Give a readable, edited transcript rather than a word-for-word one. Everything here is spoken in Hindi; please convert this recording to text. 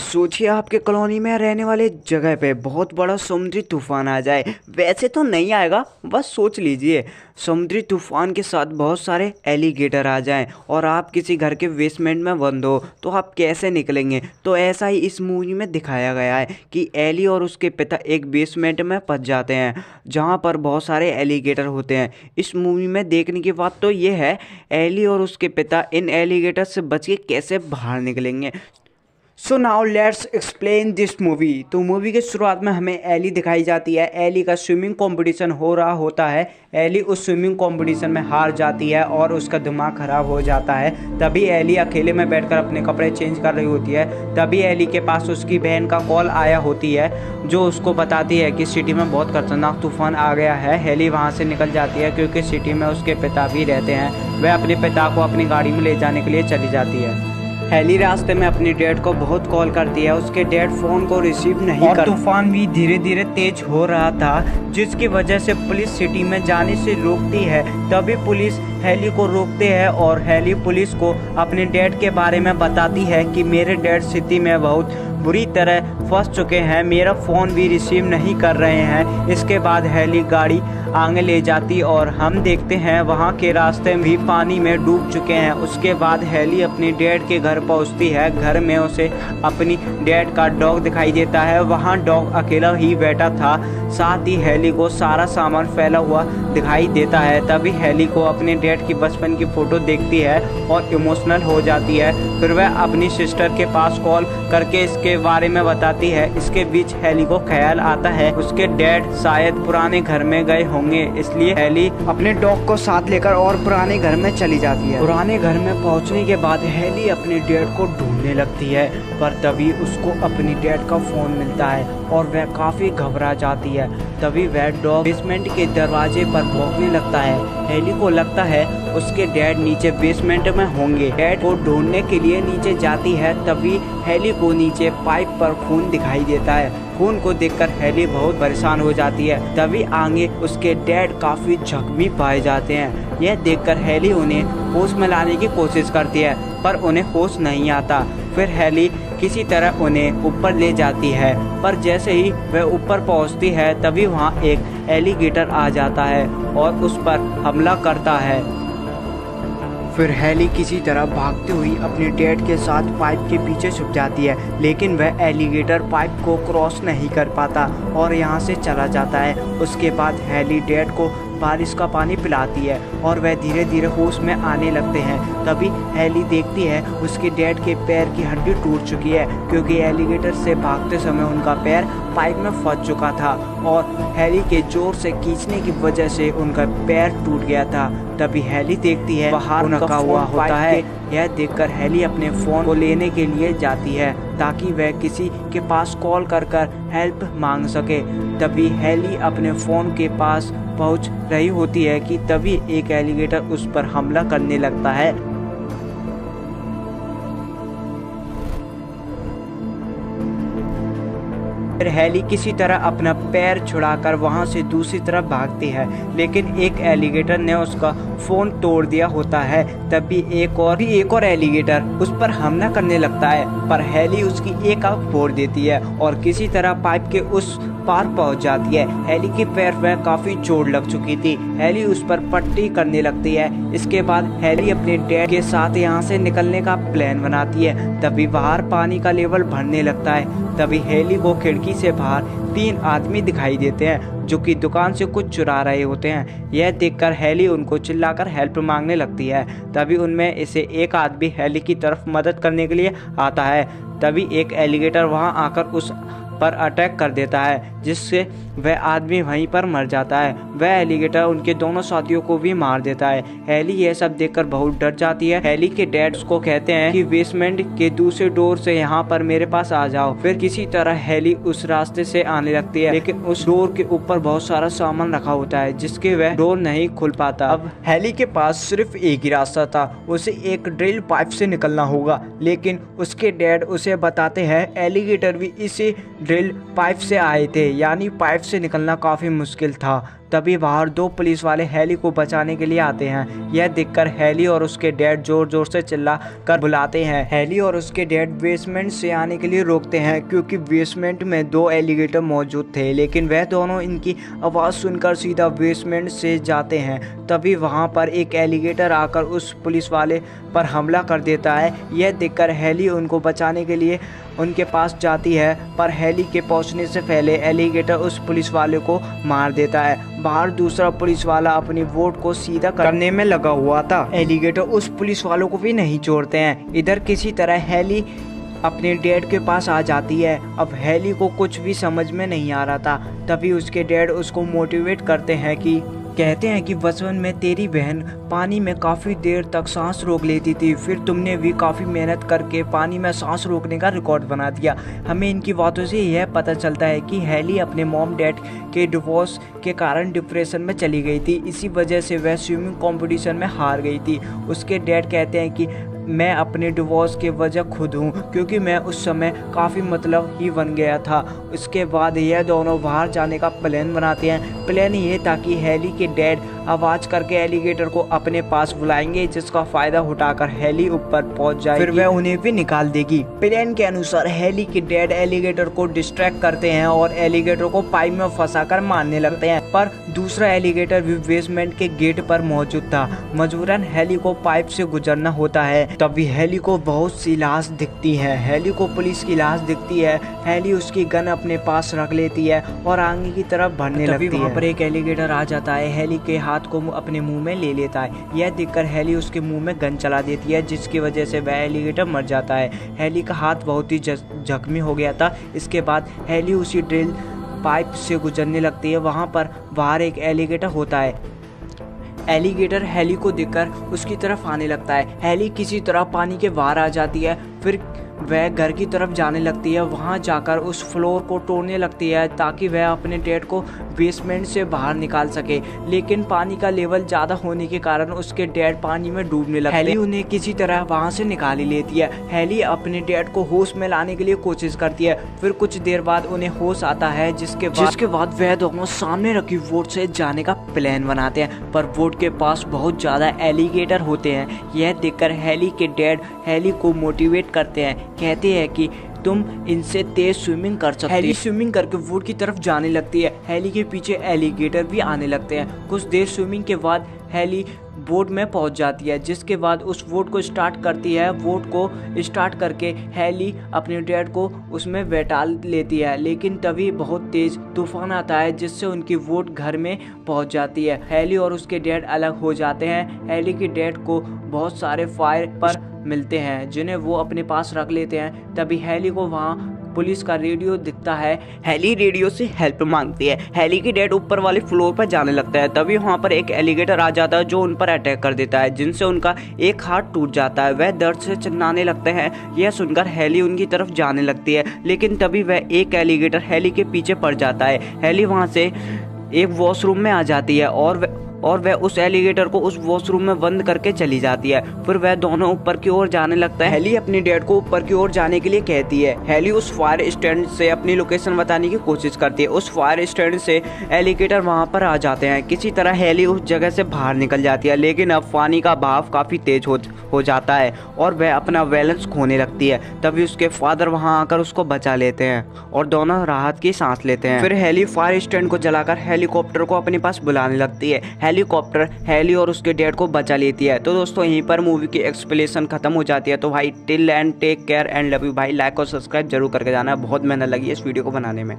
सोचिए आपके कॉलोनी में रहने वाले जगह पे बहुत बड़ा समुद्री तूफान आ जाए। वैसे तो नहीं आएगा, बस सोच लीजिए। समुद्री तूफान के साथ बहुत सारे एलिगेटर आ जाएं और आप किसी घर के बेसमेंट में बंद हो तो आप कैसे निकलेंगे। तो ऐसा ही इस मूवी में दिखाया गया है कि एली और उसके पिता एक बेसमेंट में फंस जाते हैं जहां पर बहुत सारे एलिगेटर होते हैं। इस मूवी में देखने की बात तो ये है, एली और उसके पिता इन एलिगेटर से बच के कैसे बाहर निकलेंगे। So now let's explain this movie. तो मूवी के शुरुआत में हमें एली दिखाई जाती है। एली का स्विमिंग कंपटीशन हो रहा होता है। एली उस स्विमिंग कंपटीशन में हार जाती है और उसका दिमाग खराब हो जाता है। तभी एली अकेले में बैठकर अपने कपड़े चेंज कर रही होती है। तभी एली के पास उसकी बहन का कॉल आया होती है जो उसको बताती है कि सिटी में बहुत खतरनाक तूफान आ गया है। एली वहाँ से निकल जाती है क्योंकि सिटी में उसके पिता भी रहते हैं। वह अपने पिता को अपनी गाड़ी में ले जाने के लिए चली जाती है। हेली रास्ते में अपनी डैड को बहुत कॉल करती है। उसके डैड फोन को रिसीव नहीं कर। तूफान भी धीरे धीरे तेज हो रहा था जिसकी वजह से पुलिस सिटी में जाने से रोकती है। तभी पुलिस हेली को रोकते हैं और हेली पुलिस को अपने डैड के बारे में बताती है कि मेरे डैड सिटी में बहुत बुरी तरह फंस चुके हैं, मेरा फ़ोन भी रिसीव नहीं कर रहे हैं। इसके बाद हेली गाड़ी आगे ले जाती और हम देखते हैं वहाँ के रास्ते भी पानी में डूब चुके हैं। उसके बाद हेली अपने डैड के घर पहुँचती है। घर में उसे अपनी डैड का डॉग दिखाई देता है। वहाँ डॉग अकेला ही बैठा था। साथ ही हेली को सारा सामान फैला हुआ दिखाई देता है। तभी हेली को अपने डैड की बचपन की फ़ोटो देखती है और इमोशनल हो जाती है। फिर वह अपनी सिस्टर के पास कॉल करके इसके बारे में बताती है। इसके बीच हेली को ख्याल आता है उसके डैड शायद पुराने घर में गए होंगे, इसलिए हेली अपने डॉग को साथ लेकर और पुराने घर में चली जाती है। पुराने घर में पहुंचने के बाद हेली अपने डैड को ढूंढने लगती है, पर तभी उसको अपनी डैड का फोन मिलता है और वह काफी घबरा जाती है। तभी वह डॉग बेसमेंट के दरवाजे पर भौंकने लगता है। हेली को लगता है उसके डैड नीचे बेसमेंट में होंगे। डैड को ढूंढने के लिए नीचे जाती है। तभी हेली को नीचे पाइप पर खून दिखाई देता है। खून को देखकर हेली बहुत परेशान हो जाती है। तभी आगे उसके डैड काफी जख्मी पाए जाते हैं। यह देखकर हेली उन्हें होश में लाने की कोशिश करती है पर उन्हें होश नहीं आता। फिर हेली किसी तरह उन्हें ऊपर ले जाती है, पर जैसे ही वह ऊपर पहुंचती है तभी वहां एक एलिगेटर आ जाता है और उस पर हमला करता है। फिर हेली किसी तरह भागती हुई अपने डैड के साथ पाइप के पीछे छुप जाती है, लेकिन वह एलिगेटर पाइप को क्रॉस नहीं कर पाता और यहाँ से चला जाता है। उसके बाद हेली डैड को बारिश का पानी पिलाती है और वह धीरे धीरे होश में आने लगते हैं। तभी हेली देखती है उसके डैड के पैर की हड्डी टूट चुकी है क्योंकि एलिगेटर से भागते समय उनका पैर पाइप में फंस चुका था और हेली के जोर से खींचने की वजह से उनका पैर टूट गया था। तभी हेली देखती है बाहर उनका हुआ होता है। यह देखकर हेली अपने फ़ोन को लेने के लिए जाती है ताकि वह किसी के पास कॉल कर हेल्प मांग सके। तभी हेली अपने फ़ोन के पास पहुंच रही होती है कि तभी एक एलिगेटर उस पर हमला करने लगता है। फिर हेली किसी तरह अपना पैर छुड़ाकर वहां से दूसरी तरफ भागती है, लेकिन एक एलिगेटर ने उसका फोन तोड़ दिया होता है। तभी एक और एलिगेटर उस पर हमला करने लगता है, पर हेली उसकी एक आंख फोड़ देती है और किसी तरह पाइप के उस पार पहुंच जाती है। हेली के पैर में काफी चोट लग चुकी थी। हेली उस पर पट्टी करने लगती है। इसके बाद हेली अपने डैड के साथ यहाँ से निकलने का प्लान बनाती है। तभी बाहर पानी का लेवल बढ़ने लगता है। तभी हेली को खिड़की से बाहर 3 आदमी दिखाई देते हैं जो कि दुकान से कुछ चुरा रहे होते हैं। यह देखकर हेली उनको चिल्लाकर हेल्प मांगने लगती है। तभी उनमें से एक आदमी हेली की तरफ मदद करने के लिए आता है। तभी एक एलिगेटर वहां आकर उस पर अटैक कर देता है जिससे वह आदमी वहीं पर मर जाता है। वह एलिगेटर उनके दोनों साथियों को भी मार देता है। हेली यह सब देखकर बहुत डर जाती है। हेली के डैड उसको कहते हैं कि बेसमेंट के दूसरे डोर से यहाँ पर मेरे पास आ जाओ। फिर किसी तरह हेली उस रास्ते से आने लगती है, लेकिन उस डोर के ऊपर बहुत सारा सामान रखा होता है जिसके वह डोर नहीं खुल पाता। अब हेली के पास सिर्फ एक ही रास्ता था, उसे एक ड्रिल पाइप से निकलना होगा, लेकिन उसके डैड उसे बताते हैं एलिगेटर भी इसी ड्रिल पाइप से आए थे, यानी पाइप से निकलना काफी मुश्किल था। तभी बाहर दो पुलिस वाले हेली को बचाने के लिए आते हैं। यह देखकर हेली और उसके डैड जोर जोर से चिल्ला कर बुलाते हैं। हेली और उसके डैड बेसमेंट से आने के लिए रोकते हैं क्योंकि बेसमेंट में दो एलिगेटर मौजूद थे, लेकिन वह दोनों इनकी आवाज़ सुनकर सीधा बेसमेंट से जाते हैं। तभी वहां पर एक एलिगेटर आकर उस पुलिस वाले पर हमला कर देता है। यह देखकर हेली उनको बचाने के लिए उनके पास जाती है, पर हेली के पहुंचने से पहले एलिगेटर उस पुलिस वाले को मार देता है। बाहर दूसरा पुलिस वाला अपनी वोट को सीधा करने में लगा हुआ था। एलिगेटर उस पुलिस वालों को भी नहीं छोड़ते हैं। इधर किसी तरह हेली अपने डैड के पास आ जाती है। अब हेली को कुछ भी समझ में नहीं आ रहा था। तभी उसके डैड उसको मोटिवेट करते हैं कहते हैं कि बचपन में तेरी बहन पानी में काफ़ी देर तक सांस रोक लेती थी, फिर तुमने भी काफ़ी मेहनत करके पानी में सांस रोकने का रिकॉर्ड बना दिया। हमें इनकी बातों से यह पता चलता है कि हेली अपने मॉम डैड के डिवोर्स के कारण डिप्रेशन में चली गई थी। इसी वजह से वह स्विमिंग कंपटीशन में हार गई थी। उसके डैड कहते हैं कि मैं अपने डिवोर्स के वजह खुद हूँ, क्योंकि मैं उस समय काफ़ी मतलब ही बन गया था। उसके बाद यह दोनों बाहर जाने का प्लान बनाते हैं। प्लान ये था कि हेली के डैड आवाज़ करके एलिगेटर को अपने पास बुलाएंगे, जिसका फ़ायदा उठाकर हेली ऊपर पहुंच जाएगी, फिर वह उन्हें भी निकाल देगी। प्लान के अनुसार हेली के डैड एलिगेटर को डिस्ट्रैक्ट करते हैं और एलिगेटर को पाइप में फंसाकर मारने लगते हैं, पर दूसरा एलिगेटर भी बेसमेंट के गेट पर मौजूद था। मजबूरन हेली को पाइप से गुजरना होता है। तभी हेली को बहुत सी लाश दिखती है। हेली को पुलिस की लाश दिखती है। हेली उसकी गन अपने पास रख लेती है और आगे की तरफ बढ़ने लगती है। वहाँ पर एक एलिगेटर आ जाता है, हेली के हाथ को अपने मुंह में ले लेता है। यह देखकर हेली उसके मुंह में गन चला देती है, जिसकी वजह से वह एलिगेटर मर जाता है। हेली का हाथ बहुत ही जख्मी हो गया था। इसके बाद हेली उसी ड्रिल पाइप से गुजरने लगती है। वहाँ पर बाहर एक एलिगेटर होता है। एलिगेटर हेली को देखकर उसकी तरफ आने लगता है। हेली किसी तरह पानी के बाहर आ जाती है, फिर वह घर की तरफ जाने लगती है। वहां जाकर उस फ्लोर को तोड़ने लगती है ताकि वह अपने डैड को बेसमेंट से बाहर निकाल सके, लेकिन पानी का लेवल ज़्यादा होने के कारण उसके डैड पानी में डूबने लगते हैं। हेली उन्हें किसी तरह वहां से निकाल ही लेती है। हेली अपने डैड को होश में लाने के लिए कोशिश करती है। फिर कुछ देर बाद उन्हें होश आता है, जिसके बाद वह दोनों सामने रखी वोट से जाने का प्लान बनाते हैं, पर वोट के पास बहुत ज़्यादा एलिगेटर होते हैं। यह देखकर हेली के डैड हेली को मोटिवेट करते हैं, कहते हैं कि तुम इनसे तेज स्विमिंग कर सकते हो। हेली स्विमिंग करके वोट की तरफ जाने लगती है। हेली के पीछे एलिगेटर भी आने लगते हैं। कुछ देर स्विमिंग के बाद हेली बोट में पहुंच जाती है, जिसके बाद उस बोट को स्टार्ट करती है। बोट को स्टार्ट करके हेली अपने डैड को उसमें बैठा लेती है, लेकिन तभी बहुत तेज तूफान आता है, जिससे उनकी बोट घर में पहुंच जाती है। हेली और उसके डैड अलग हो जाते हैं। हेली के डैड को बहुत सारे फायर पर मिलते हैं, जिन्हें वो अपने पास रख लेते हैं। तभी हेली को वहाँ पुलिस का रेडियो दिखता है। हेली रेडियो से हेल्प मांगती है। हेली की डैड ऊपर वाले फ्लोर पर जाने लगता है। तभी वहाँ पर एक एलिगेटर आ जाता है जो उन पर अटैक कर देता है, जिनसे उनका एक हाथ टूट जाता है। वह दर्द से चिल्लाने लगते हैं। यह सुनकर हेली उनकी तरफ जाने लगती है, लेकिन तभी वह एक एलिगेटर हेली के पीछे पड़ जाता है। हेली वहाँ से एक वॉशरूम में आ जाती है और वह उस एलिगेटर को उस वॉशरूम में बंद करके चली जाती है। फिर वह दोनों ऊपर की ओर जाने लगता है। हेली अपने डैड को ऊपर की ओर जाने के लिए कहती है। हेली उस फायर स्टैंड से अपनी लोकेशन बताने की कोशिश करती है। उस फायर स्टैंड से एलिगेटर वहां पर आ जाते हैं। किसी तरह हेली उस जगह से बाहर निकल जाती है, लेकिन अब पानी का बहाव काफी तेज हो जाता है और वह अपना बैलेंस खोने लगती है। तभी उसके फादर वहां आकर उसको बचा लेते हैं और दोनों राहत की सांस लेते हैं। फिर हेली फायर स्टैंड को जलाकर हेलीकॉप्टर को अपने पास बुलाने लगती है। हेलीकॉप्टर हेली और उसके डैड को बचा लेती है। तो दोस्तों यहीं पर मूवी की एक्सप्लेनेशन खत्म हो जाती है। तो भाई टिल एंड take care and love you. भाई लाइक और सब्सक्राइब जरूर करके जाना, बहुत मेहनत लगी है इस वीडियो को बनाने में।